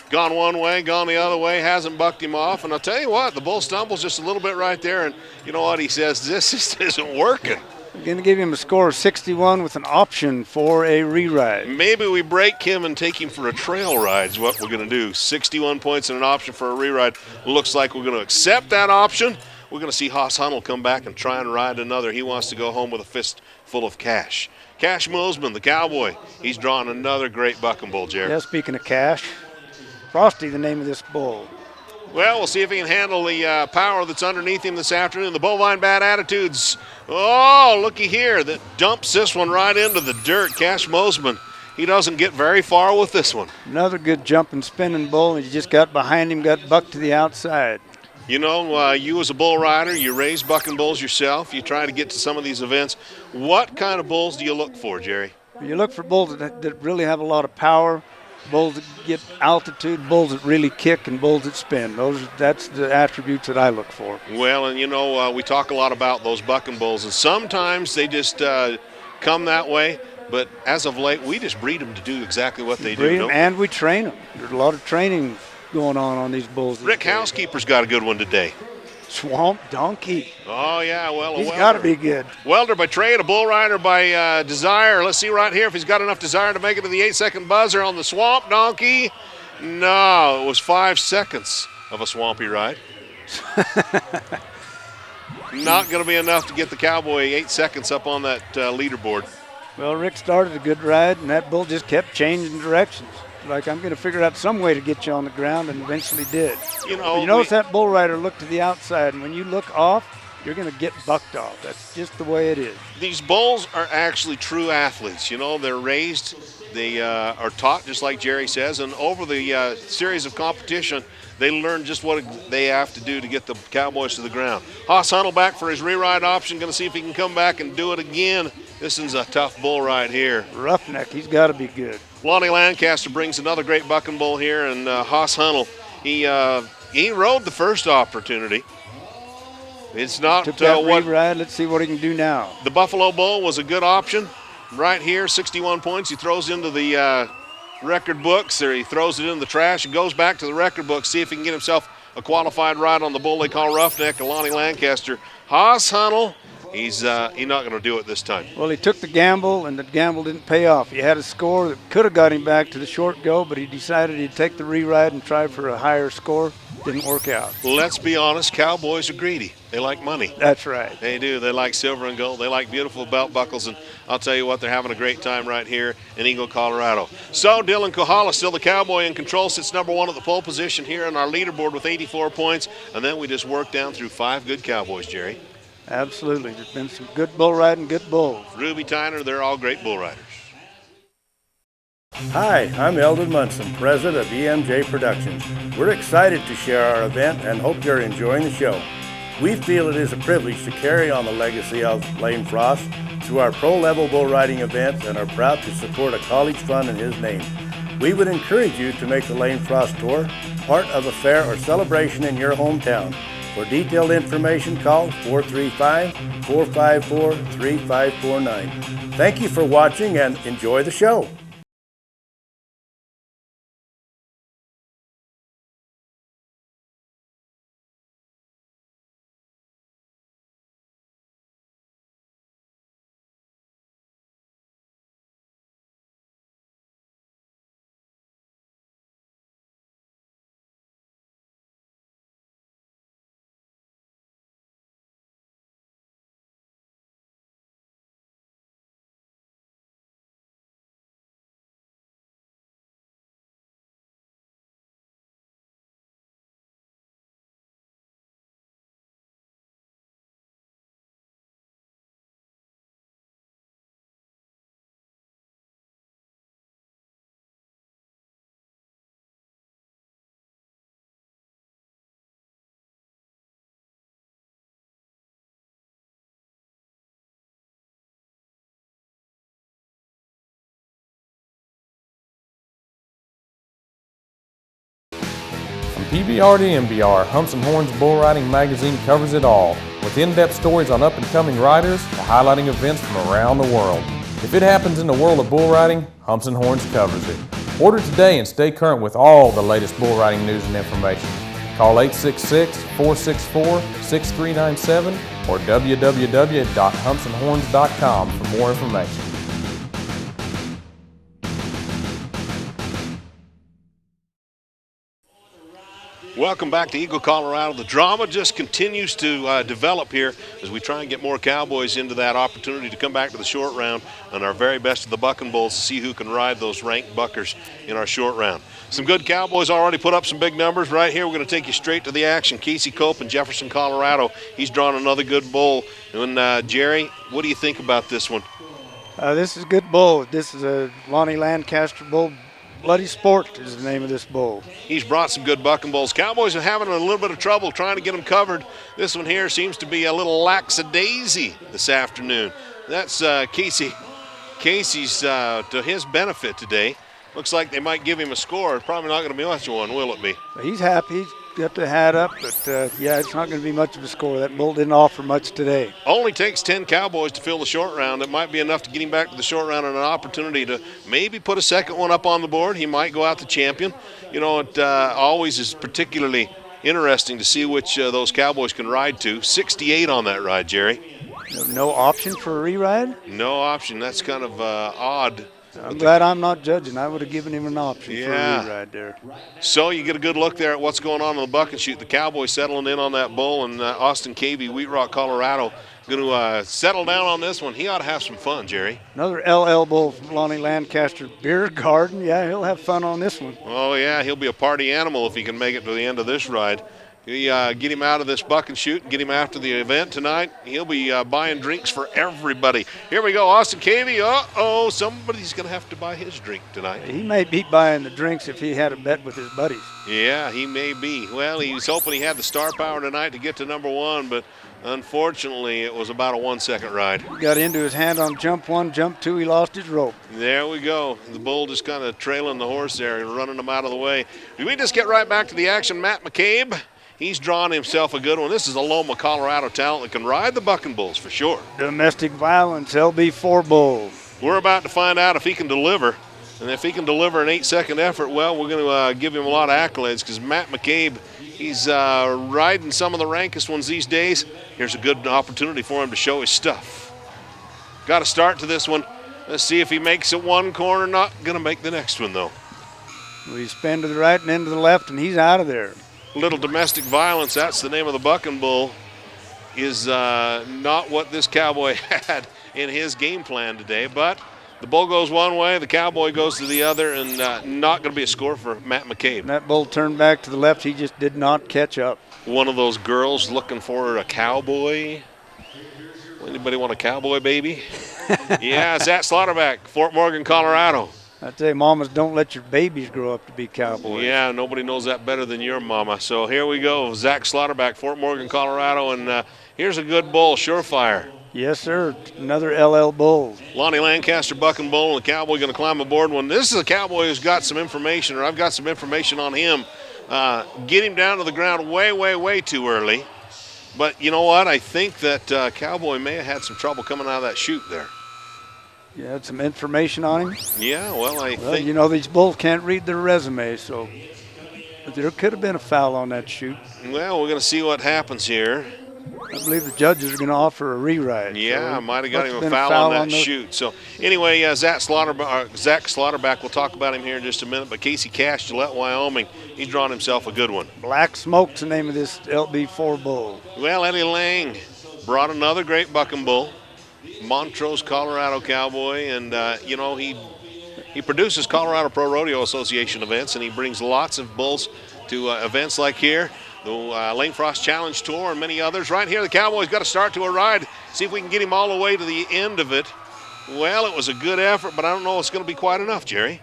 Gone one way, gone the other way, hasn't bucked him off. And I'll tell you what, the bull stumbles just a little bit right there. And you know what he says? This just isn't working. We're going to give him a score of 61 with an option for a re-ride. Maybe we break him and take him for a trail ride is what we're going to do. 61 points and an option for a re-ride. Looks like we're going to accept that option. We're going to see Hoss Hunnell come back and try and ride another. He wants to go home with a fist full of cash. Cash Mosman, the Cowboy, he's drawn another great bucking bull, Jerry. Yeah, speaking of cash, Frosty, the name of this bull. Well, we'll see if he can handle the power that's underneath him this afternoon. The bovine bad attitudes. Oh, looky here. That dumps this one right into the dirt. Cash Mosman, he doesn't get very far with this one. Another good jumping, spinning bull, and he just got behind him, got bucked to the outside. You know, you as a bull rider, you raise bucking bulls yourself. You try to get to some of these events. What kind of bulls do you look for, Jerry? You look for bulls that really have a lot of power, bulls that get altitude, bulls that really kick, and bulls that spin. That's the attributes that I look for. Well, and you know, we talk a lot about those bucking bulls, and sometimes they just come that way. But as of late, we just breed them to do exactly what they do. And we train them. There's a lot of training going on these bulls. Rick Housekeeper's got a good one today. Swamp Donkey. Oh, yeah, well, he's got to be good. Welder by trade, a bull rider by desire. Let's see right here if he's got enough desire to make it to the 8-second buzzer on the Swamp Donkey. No, it was 5 seconds of a swampy ride. Not going to be enough to get the Cowboy 8 seconds up on that leaderboard. Well, Rick started a good ride, and that bull just kept changing directions. Like, I'm going to figure out some way to get you on the ground, and eventually did. You know, notice that bull rider looked to the outside, and when you look off, you're going to get bucked off. That's just the way it is. These bulls are actually true athletes. You know, they're raised, they are taught, just like Jerry says, and over the series of competition, they learn just what they have to do to get the Cowboys to the ground. Haas Hunnell back for his re-ride option, going to see if he can come back and do it again. This is a tough bull ride here. Roughneck, he's got to be good. Lonnie Lancaster brings another great bucking bull here, and Haas Hunnell, he rode the first opportunity. It's not took that re-ride. Let's see what he can do now. The Buffalo Bull was a good option right here, 61 points. He throws into the record books, or he throws it in the trash and goes back to the record book, see if he can get himself a qualified ride on the bull they call Roughneck, Lonnie Lancaster. Haas Hunnell, he's not going to do it this time. Well, he took the gamble, and the gamble didn't pay off. He had a score that could have got him back to the short go, but he decided he'd take the re-ride and try for a higher score. Didn't work out. Let's be honest, Cowboys are greedy. They like money. That's right. They do. They like silver and gold. They like beautiful belt buckles, and I'll tell you what, they're having a great time right here in Eagle, Colorado. So Dillon Kohala, still the Cowboy in control, sits number one at the pole position here on our leaderboard with 84 points, and then we just worked down through 5 good Cowboys, Jerry. Absolutely. There's been some good bull riding, good bulls. Ruby, Tyner, they're all great bull riders. Hi, I'm Eldon Munson, president of EMJ Productions. We're excited to share our event and hope you're enjoying the show. We feel it is a privilege to carry on the legacy of Lane Frost through our pro-level bull riding events and are proud to support a college fund in his name. We would encourage you to make the Lane Frost Tour part of a fair or celebration in your hometown. For detailed information, call 435-454-3549. Thank you for watching and enjoy the show. From PBR to MBR, Humps and Horns Bull Riding Magazine covers it all, with in-depth stories on up-and-coming riders to highlighting events from around the world. If it happens in the world of bull riding, Humps and Horns covers it. Order today and stay current with all the latest bull riding news and information. Call 866-464-6397 or www.humpsandhorns.com for more information. Welcome back to Eagle, Colorado. The drama just continues to develop here as we try and get more Cowboys into that opportunity to come back to the short round and our very best of the bucking bulls to see who can ride those ranked buckers in our short round. Some good Cowboys already put up some big numbers. Right here, we're going to take you straight to the action. Casey Cope in Jefferson, Colorado. He's drawn another good bull. And Jerry, what do you think about this one? This is a good bull. This is a Lonnie Lancaster bull. Bloody Sport is the name of this bull. He's brought some good bucking bulls. Cowboys are having a little bit of trouble trying to get them covered. This one here seems to be a little lackadaisy this afternoon. That's Casey. Casey's to his benefit today. Looks like they might give him a score. It's probably not going to be much of one, will it be? He's happy. He's got the hat up, but yeah, it's not going to be much of a score. That bull didn't offer much today. Only takes 10 Cowboys to fill the short round. It might be enough to get him back to the short round and an opportunity to maybe put a second one up on the board. He might go out the champion. You know, it always is particularly interesting to see which those Cowboys can ride to. 68 on that ride, Jerry. No option for a re-ride? No option. That's kind of odd. I'm glad I'm not judging. I would have given him an option for a re-ride there. So you get a good look there at what's going on in the buck and shoot. The Cowboys settling in on that bull, and Austin Cavey, Wheat Rock, Colorado, going to settle down on this one. He ought to have some fun, Jerry. Another LL bull from Lonnie Lancaster Beer Garden. Yeah, he'll have fun on this one. Oh, yeah, he'll be a party animal if he can make it to the end of this ride. Get him out of this buck and shoot and get him after the event tonight. He'll be buying drinks for everybody. Here we go, Austin Cavey. Uh-oh, somebody's going to have to buy his drink tonight. He may be buying the drinks if he had a bet with his buddies. Yeah, he may be. Well, he was hoping he had the star power tonight to get to number one, but unfortunately it was about a 1 second ride. He got into his hand on jump one, jump two, he lost his rope. There we go. The bull just kind of trailing the horse there and running him out of the way. Do we just get right back to the action? Matt McCabe. He's drawn himself a good one. This is a Loma, Colorado talent that can ride the bucking bulls for sure. Domestic Violence, LB4 bull. We're about to find out if he can deliver. And if he can deliver an 8-second effort, well, we're going to give him a lot of accolades because Matt McCabe, he's riding some of the rankest ones these days. Here's a good opportunity for him to show his stuff. Got to start to this one. Let's see if he makes it one corner. Not going to make the next one, though. We spin to the right and into the left, and he's out of there. Little Domestic Violence, that's the name of the bucking bull, is not what this Cowboy had in his game plan today. But the bull goes one way, the Cowboy goes to the other, and not going to be a score for Matt McCabe. And that bull turned back to the left. He just did not catch up. One of those girls looking for a cowboy. Anybody want a cowboy baby? Yeah, Zach Slaughterback, Fort Morgan, Colorado. I tell you, mamas, don't let your babies grow up to be cowboys. Yeah, nobody knows that better than your mama. So here we go, Zach Slaughterback, Fort Morgan, Colorado, and here's a good bull, Surefire. Yes, sir. Another LL bull. Lonnie Lancaster bucking bull, and the Cowboy going to climb aboard one. This is a Cowboy who's got some information, or I've got some information on him. Get him down to the ground way, way, way too early. But you know what? I think that Cowboy may have had some trouble coming out of that chute there. You had some information on him? Yeah, well, I think. You know, these bulls can't read their resume, so but there could have been a foul on that chute. Well, we're going to see what happens here. I believe the judges are going to offer a re-ride. Yeah, so might have got him a foul on that chute. So anyway, Zach Slaughterback, we'll talk about him here in just a minute. But Casey Cash, Gillette, Wyoming, he's drawn himself a good one. Black Smoke's the name of this LB4 bull. Well, Eddie Lang brought another great bucking bull. Montrose, Colorado Cowboy, and you know, he produces Colorado Pro Rodeo Association events, and he brings lots of bulls to events like here, the Lane Frost Challenge Tour, and many others. Right here, the Cowboys got to start to a ride. See if we can get him all the way to the end of it. Well, it was a good effort, but I don't know if it's going to be quite enough, Jerry.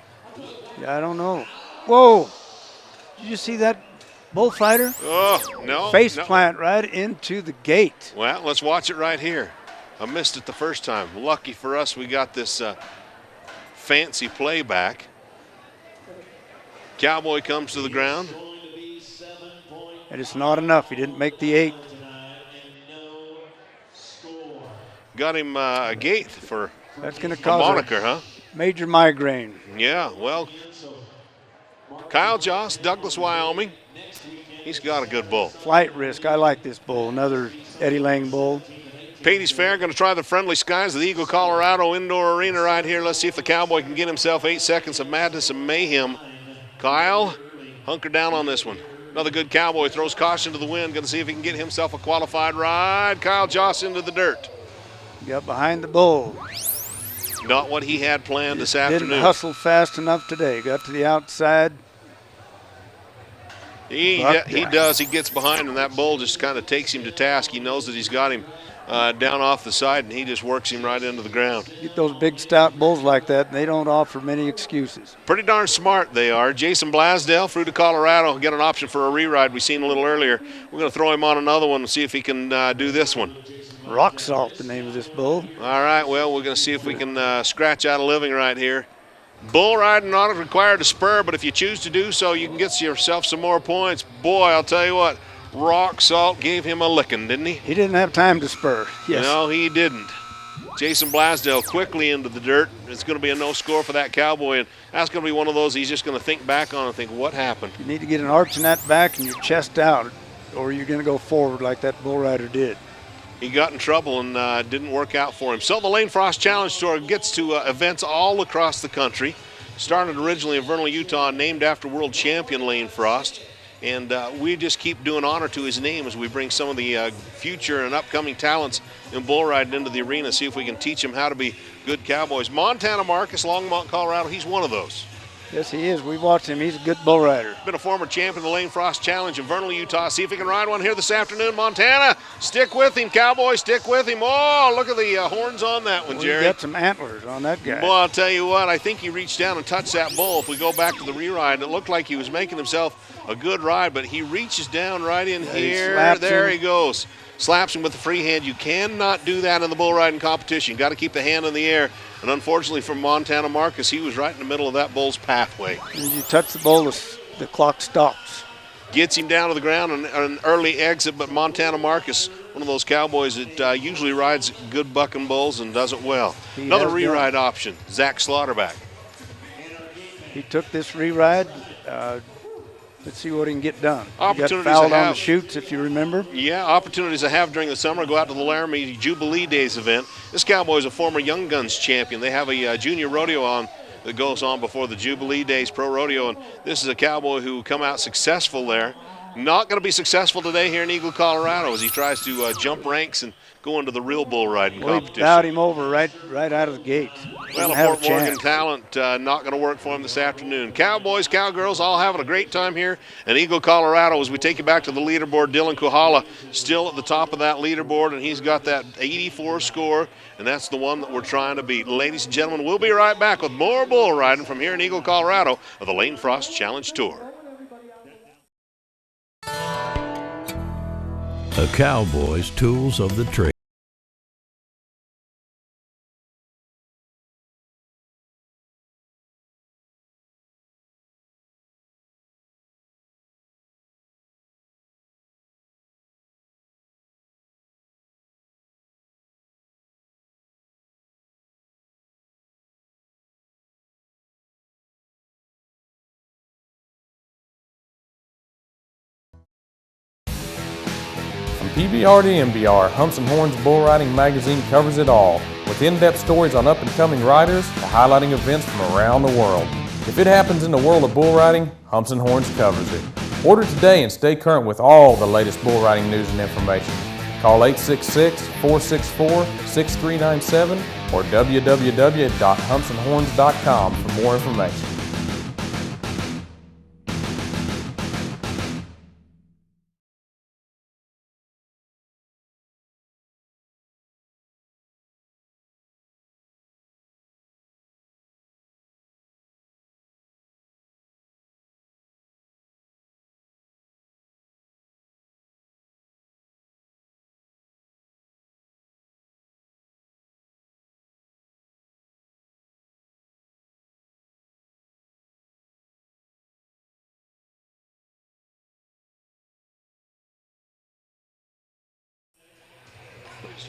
Yeah, I don't know. Whoa! Did you see that bullfighter? Oh, no. Face plant right into the gate. Well, let's watch it right here. I missed it the first time. Lucky for us, we got this fancy playback. Cowboy comes to the ground. And it's not enough. He didn't make the 8. Got him a gate for that's going to cause a moniker, huh? Major migraine. Yeah, well, Kyle Joss, Douglas, Wyoming. He's got a good bull. Flight Risk. I like this bull. Another Eddie Lang bull. Patey's Fair going to try the friendly skies of the Eagle, Colorado Indoor Arena right here. Let's see if the Cowboy can get himself 8 seconds of madness and mayhem. Kyle, hunker down on this one. Another good cowboy throws caution to the wind. Going to see if he can get himself a qualified ride. Kyle Joss into the dirt. Got behind the bull. Not what he had planned this afternoon. Didn't hustle fast enough today. Got to the outside. He does. He gets behind, and that bull just kind of takes him to task. He knows that he's got him down off the side, and he just works him right into the ground. Get those big, stout bulls like that, and they don't offer many excuses. Pretty darn smart they are. Jason Blasdale, Fruita, Colorado, get an option for a re-ride we seen a little earlier. We're going to throw him on another one and see if he can do this one. Rock Salt, the name of this bull. All right, well, we're going to see if we can scratch out a living right here. Bull riding not required to spur, but if you choose to do so, you can get yourself some more points. Boy, I'll tell you what, Rock Salt gave him a licking, didn't he? He didn't have time to spur. Yes. No, he didn't. Jason Blasdale quickly into the dirt. It's going to be a no score for that cowboy, and that's going to be one of those he's just going to think back on and think, what happened? You need to get an arch in that back and your chest out, or you're going to go forward like that bull rider did. He got in trouble and didn't work out for him. So the Lane Frost Challenge Tour gets to events all across the country. Started originally in Vernal, Utah, named after world champion Lane Frost. And we just keep doing honor to his name as we bring some of the future and upcoming talents in bull riding into the arena, see if we can teach them how to be good cowboys. Montana Marcus, Longmont, Colorado, he's one of those. Yes, he is. We watched him. He's a good bull rider. Been a former champion of the Lane Frost Challenge in Vernal, Utah. See if he can ride one here this afternoon. Montana, stick with him, cowboy, stick with him. Oh, look at the horns on that one, Jerry. He got some antlers on that guy. Well, I'll tell you what, I think he reached down and touched that bull. If we go back to the re-ride, it looked like he was making himself a good ride, but he reaches down right in here. There he goes. Slaps him with the free hand. You cannot do that in the bull riding competition. You got to keep the hand in the air. And unfortunately for Montana Marcus, he was right in the middle of that bull's pathway. When you touch the bull, the clock stops. Gets him down to the ground and an early exit, but Montana Marcus, one of those cowboys that usually rides good bucking bulls and does it well. Another re-ride option, Zach Slaughterback. He took this re-ride. Let's see what he can get done. Opportunities he got fouled to have on the chutes, if you remember. Yeah, opportunities I have during the summer. Go out to the Laramie Jubilee Days event. This cowboy is a former Young Guns champion. They have a junior rodeo on that goes on before the Jubilee Days Pro Rodeo, and this is a cowboy who come out successful there. Not going to be successful today here in Eagle, Colorado, as he tries to jump ranks and go into the real bull riding competition. He bowed him over right out of the gate. Well, a Fort Morgan talent not going to work for him this afternoon. Cowboys, cowgirls, all having a great time here in Eagle, Colorado, as we take you back to the leaderboard. Dillon Kuhala still at the top of that leaderboard, and he's got that 84 score, and that's the one that we're trying to beat. Ladies and gentlemen, we'll be right back with more bull riding from here in Eagle, Colorado of the Lane Frost Challenge Tour. A cowboy's tools of the trade. PBR to MBR, Humps and Horns Bull Riding Magazine covers it all, with in-depth stories on up-and-coming riders to highlighting events from around the world. If it happens in the world of bull riding, Humps and Horns covers it. Order today and stay current with all the latest bull riding news and information. Call 866-464-6397 or www.humpsandhorns.com for more information.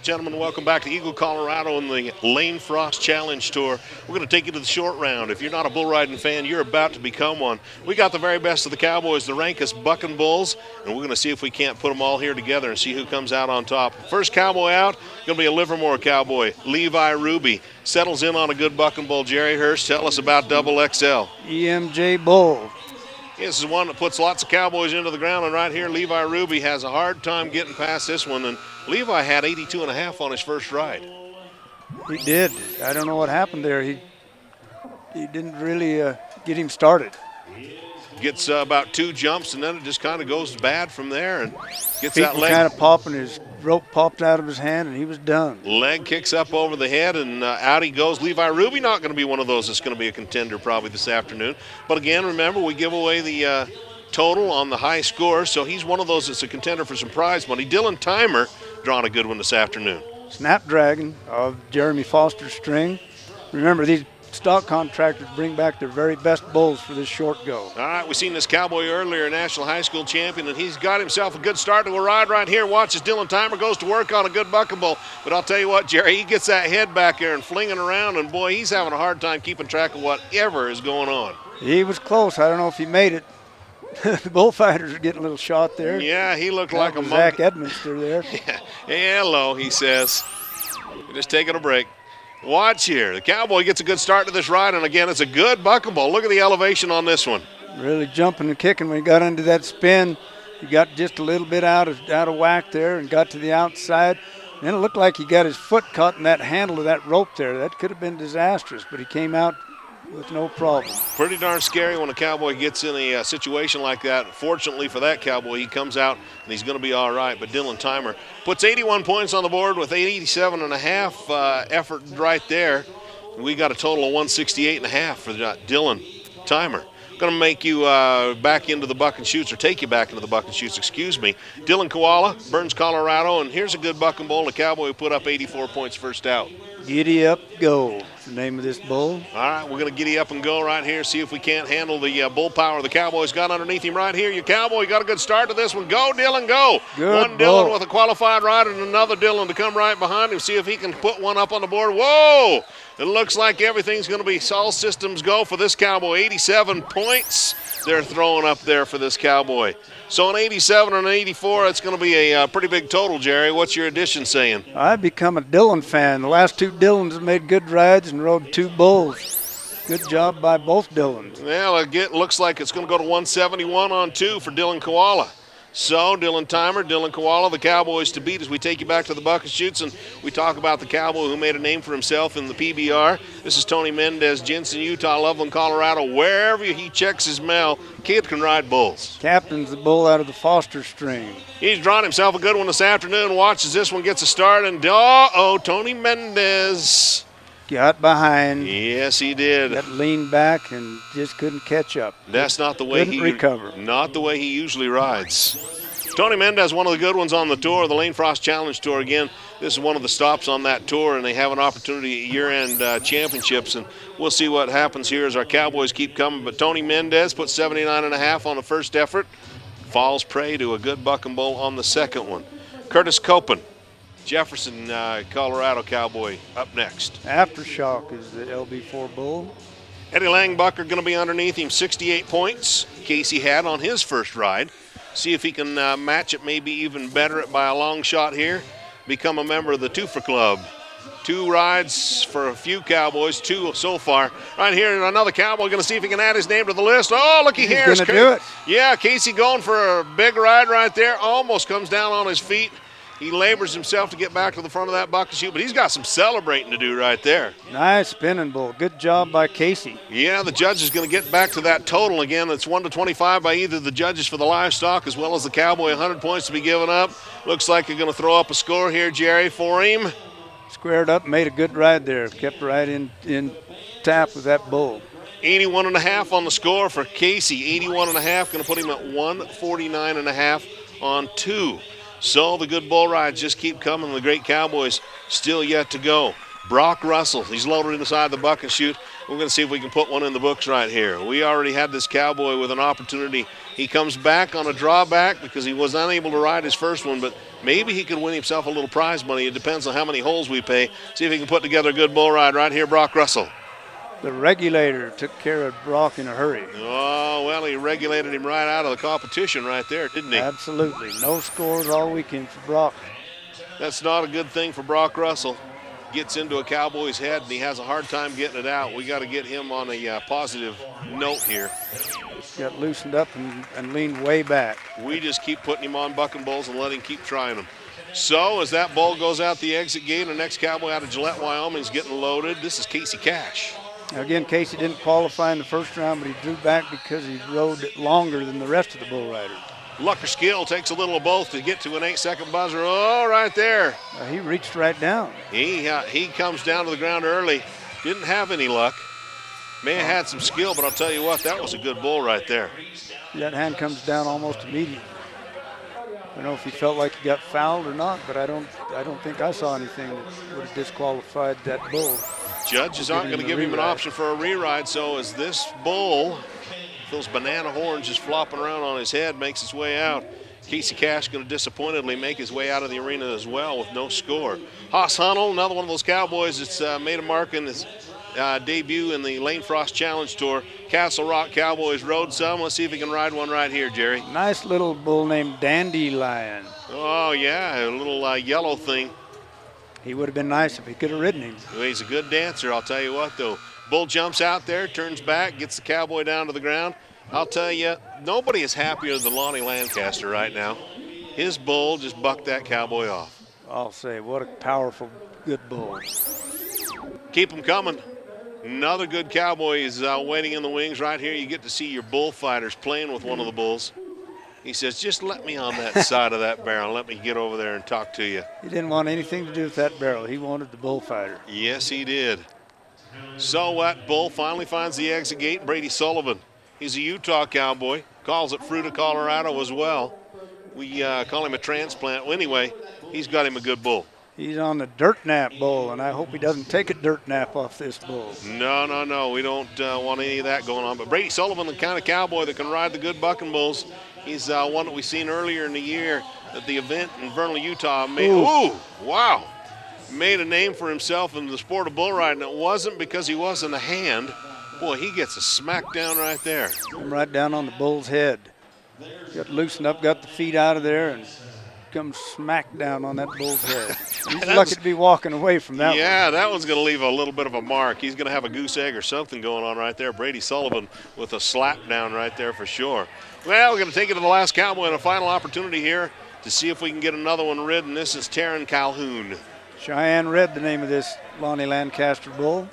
Gentlemen, welcome back to Eagle, Colorado in the Lane Frost Challenge Tour. We're going to take you to the short round. If you're not a bull riding fan, you're about to become one. We got the very best of the cowboys, the rankest bucking bulls, and we're going to see if we can't put them all here together and see who comes out on top. First cowboy out, going to be a Livermore cowboy, Levi Ruby. Settles in on a good bucking bull. Jerry Hurst, tell us about Double XL. EMJ bull. This is one that puts lots of Cowboys into the ground, and right here, Levi Ruby has a hard time getting past this one, and Levi had 82.5 on his first ride. He did. I don't know what happened there. He didn't really get him started. Gets about 2 jumps, and then it just kind of goes bad from there, and gets Feet that leg. kind of popping. His rope popped out of his hand, and he was done. Leg kicks up over the head, and out he goes. Levi Ruby not going to be one of those that's going to be a contender probably this afternoon. But again, remember, we give away the total on the high score, so he's one of those that's a contender for some prize money. Dillon Tymer drawing a good one this afternoon. Snapdragon of Jeremy Foster's string. Remember, these stock contractors bring back their very best bulls for this short go. All right, we seen this Cowboy earlier, national high school champion, and he's got himself a good start to a ride right here. Watch as Dillon Tymer goes to work on a good bucking bull. But I'll tell you what, Jerry, he gets that head back there and flinging around, and boy, he's having a hard time keeping track of whatever is going on. He was close. I don't know if he made it. The bullfighters are getting a little shot there. Yeah, he looked like a Zach Edmonster there. Yeah, hello, he says. We're just taking a break. Watch here. The Cowboy gets a good start to this ride, and again, it's a good bucking bull. Look at the elevation on this one. Really jumping and kicking. When he got into that spin, he got just a little bit out of whack there and got to the outside. Then it looked like he got his foot caught in that handle of that rope there. That could have been disastrous, but he came out with no problem. Pretty darn scary when a Cowboy gets in a situation like that. Fortunately for that Cowboy, he comes out and he's going to be all right. But Dillon Tymer puts 81 points on the board with 87.5 effort right there. We got a total of 168.5 for Dillon Tymer. Going to make you back into the buck and shoots, or take you back into the buck and shoots, excuse me. Dylan Koala, Burns, Colorado, and here's a good bucking bull. The Cowboy who put up 84 points first out. Giddy Up Go, the name of this bull. All right, we're going to giddy up and go right here, see if we can't handle the bull power the Cowboys got underneath him right here. Your Cowboy got a good start to this one. Go, Dillon, go. Good one bull. Dillon with a qualified rider and another Dillon to come right behind him, see if he can put one up on the board. Whoa! It looks like everything's going to be all systems go for this Cowboy. 87 points they're throwing up there for this Cowboy. So an 87 and an 84, it's going to be a pretty big total, Jerry. What's your addition saying? I've become a Dillon fan. The last 2 Dillons have made good rides and rode 2 bulls. Good job by both Dillons. Well, it looks like it's going to go to 171 on 2 for Dylan Koala. So, Dillon Tymer, Dylan Koala, the Cowboys to beat as we take you back to the bucket shoots and we talk about the Cowboy who made a name for himself in the PBR. This is Tony Mendez, Jensen, Utah, Loveland, Colorado. Wherever he checks his mail, kid can ride bulls. Captain's the bull out of the Foster string. He's drawn himself a good one this afternoon. Watch as this one gets a start, and Tony Mendez Got behind. Yes, he did. Got leaned back and just couldn't catch up. That's not the way Couldn't recover. Not the way he usually rides. Tony Mendez, one of the good ones on the tour, the Lane Frost Challenge Tour. Again, this is one of the stops on that tour, and they have an opportunity at year-end championships, and we'll see what happens here as our Cowboys keep coming. But Tony Mendez put 79.5 on the first effort, falls prey to a good bucking bull on the second one. Curtis Copen, Jefferson, Colorado Cowboy, up next. Aftershock is the LB4 bull. Eddie Langbucker going to be underneath him, 68 points. Casey had on his first ride. See if he can match it, maybe even better by a long shot here. Become a member of the Twofer Club. 2 rides for a few Cowboys, 2 so far. Right here, another Cowboy going to see if he can add his name to the list. Oh, looky here. He's going to do it. Yeah, Casey going for a big ride right there. Almost comes down on his feet. He labors himself to get back to the front of that bucket chute, but he's got some celebrating to do right there. Nice spinning bull. Good job by Casey. Yeah, the judge is going to get back to that total again. It's 1-25 by either the judges for the livestock as well as the Cowboy. 100 points to be given up. Looks like you're going to throw up a score here, Jerry, for him. Squared up, made a good ride there. Kept right in tap with that bull. 81.5 on the score for Casey. 81.5, going to put him at 149.5 on 2. So the good bull rides just keep coming. The great Cowboys still yet to go. Brock Russell, he's loaded inside the bucket chute. We're going to see if we can put one in the books right here. We already had this Cowboy with an opportunity. He comes back on a drawback because he was unable to ride his first one, but maybe he could win himself a little prize money. It depends on how many holes we pay. See if he can put together a good bull ride right here, Brock Russell. The Regulator took care of Brock in a hurry. Oh, well, he regulated him right out of the competition right there, didn't he? Absolutely. No scores all weekend for Brock. That's not a good thing for Brock Russell. gets into a cowboy's head and he has a hard time getting it out. We got to get him on a positive note here. Got loosened up and leaned way back. We just keep putting him on bucking bulls and let him keep trying them. So as that bull goes out the exit gate, the next cowboy out of Gillette, Wyoming is getting loaded. This is Casey Cash. Now again, Casey didn't qualify in the first round, but he drew back because he rode it longer than the rest of the bull riders. Luck or skill takes a little of both to get to an 8-second buzzer. Oh, right there. He reached right down. He comes down to the ground early. Didn't have any luck. May have had some skill, but I'll tell you what, that was a good bull right there. That hand comes down almost immediately. I don't know if he felt like he got fouled or not, but I don't think I saw anything that would have disqualified that bull. Judges aren't going to give him an option for a re-ride, so as this bull, those banana horns just flopping around on his head, makes his way out, Casey Cash going to disappointedly make his way out of the arena as well with no score. Haas Hunnell, another one of those cowboys that's made a mark in his debut in the Lane Frost Challenge Tour. Castle Rock Cowboys rode some. Let's see if he can ride one right here, Jerry. Nice little bull named Dandelion. Oh, yeah, a little yellow thing. He would have been nice if he could have ridden him. Well, he's a good dancer, I'll tell you what, though. Bull jumps out there, turns back, gets the cowboy down to the ground. I'll tell you, nobody is happier than Lonnie Lancaster right now. His bull just bucked that cowboy off. I'll say, what a powerful, good bull. Keep him coming. Another good cowboy is waiting in the wings right here. You get to see your bullfighters playing with one of the bulls. He says, just let me on that side of that barrel. Let me get over there and talk to you. He didn't want anything to do with that barrel. He wanted the bullfighter. Yes, he did. So that bull finally finds the exit gate. Brady Sullivan, he's a Utah cowboy. Calls it Fruita, Colorado as well. We call him a transplant. Well, anyway, he's got him a good bull. He's on the dirt nap bull, and I hope he doesn't take a dirt nap off this bull. No. We don't want any of that going on. But Brady Sullivan, the kind of cowboy that can ride the good bucking bulls. He's one that we seen earlier in the year at the event in Vernal, Utah. Wow. Made a name for himself in the sport of bull riding. It wasn't because he wasn't a hand. Boy, he gets a smack down right there. Right down on the bull's head. Got loosened up, got the feet out of there, and comes smack down on that bull's head. He's lucky to be walking away from that one. Yeah, that one's going to leave a little bit of a mark. He's going to have a goose egg or something going on right there. Brady Sullivan with a slap down right there for sure. Well, we're going to take it to the last cowboy and a final opportunity here to see if we can get another one ridden. This is Tarren Calhoun. Cheyenne Red, the name of this Lonnie Lancaster bull.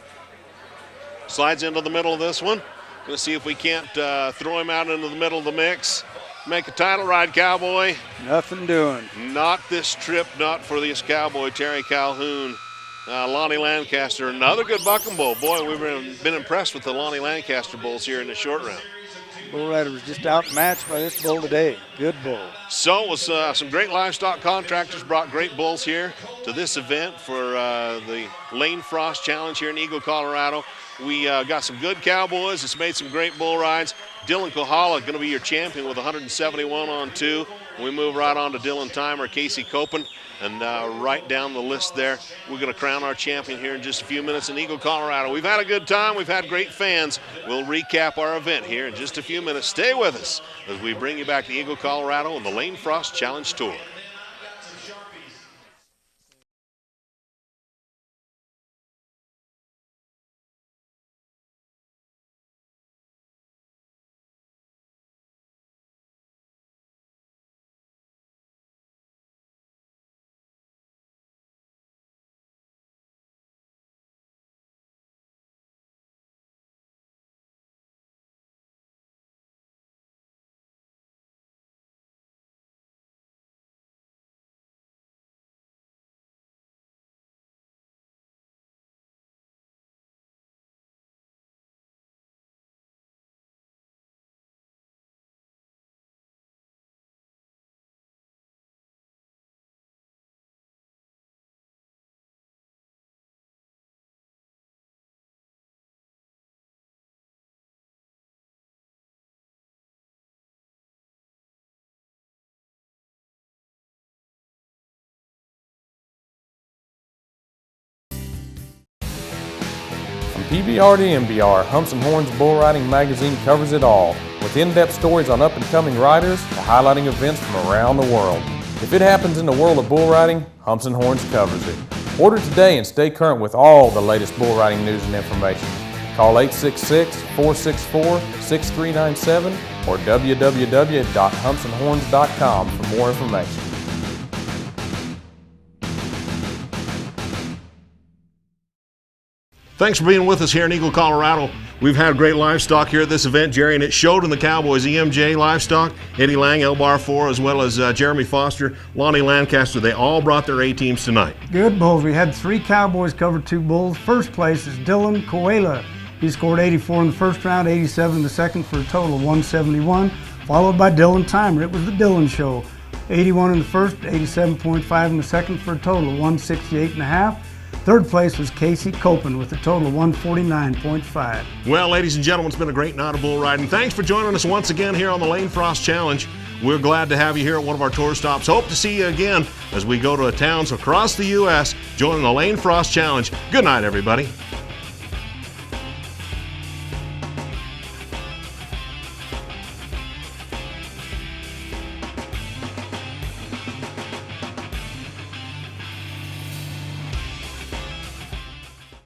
Slides into the middle of this one. Going to see if we can't throw him out into the middle of the mix. Make a title ride, cowboy. Nothing doing. Not this trip, not for this cowboy, Terry Calhoun. Lonnie Lancaster, another good bucking bull. Boy, we've been impressed with the Lonnie Lancaster bulls here in the short round. Bull rider was just outmatched by this bull today. Good bull. So it was some great livestock contractors brought great bulls here to this event for the Lane Frost Challenge here in Eagle, Colorado. We got some good cowboys. It's made some great bull rides. Dillon Kohala going to be your champion with 171 on 2. We move right on to Dillon Tymer, Casey Copen, and right down the list there. We're going to crown our champion here in just a few minutes in Eagle, Colorado. We've had a good time. We've had great fans. We'll recap our event here in just a few minutes. Stay with us as we bring you back to Eagle, Colorado on the Lane Frost Challenge Tour. PBR to MBR, Humps and Horns Bull Riding Magazine covers it all, with in-depth stories on up-and-coming riders to highlighting events from around the world. If it happens in the world of bull riding, Humps and Horns covers it. Order today and stay current with all the latest bull riding news and information. Call 866-464-6397 or www.humpsandhorns.com for more information. Thanks for being with us here in Eagle, Colorado. We've had great livestock here at this event, Jerry, and it showed in the Cowboys EMJ livestock. Eddie Lang, L-Bar 4, as well as Jeremy Foster, Lonnie Lancaster. They all brought their A-teams tonight. Good bulls. We had 3 Cowboys cover 2 bulls. First place is Dillon Coela. He scored 84 in the first round, 87 in the second for a total of 171. Followed by Dillon Tymer. It was the Dillon show. 81 in the first, 87.5 in the second for a total of 168.5. Third place was Casey Copen with a total of 149.5. Well, ladies and gentlemen, it's been a great night of bull riding. Thanks for joining us once again here on the Lane Frost Challenge. We're glad to have you here at one of our tour stops. Hope to see you again as we go to towns across the U.S. joining the Lane Frost Challenge. Good night, everybody.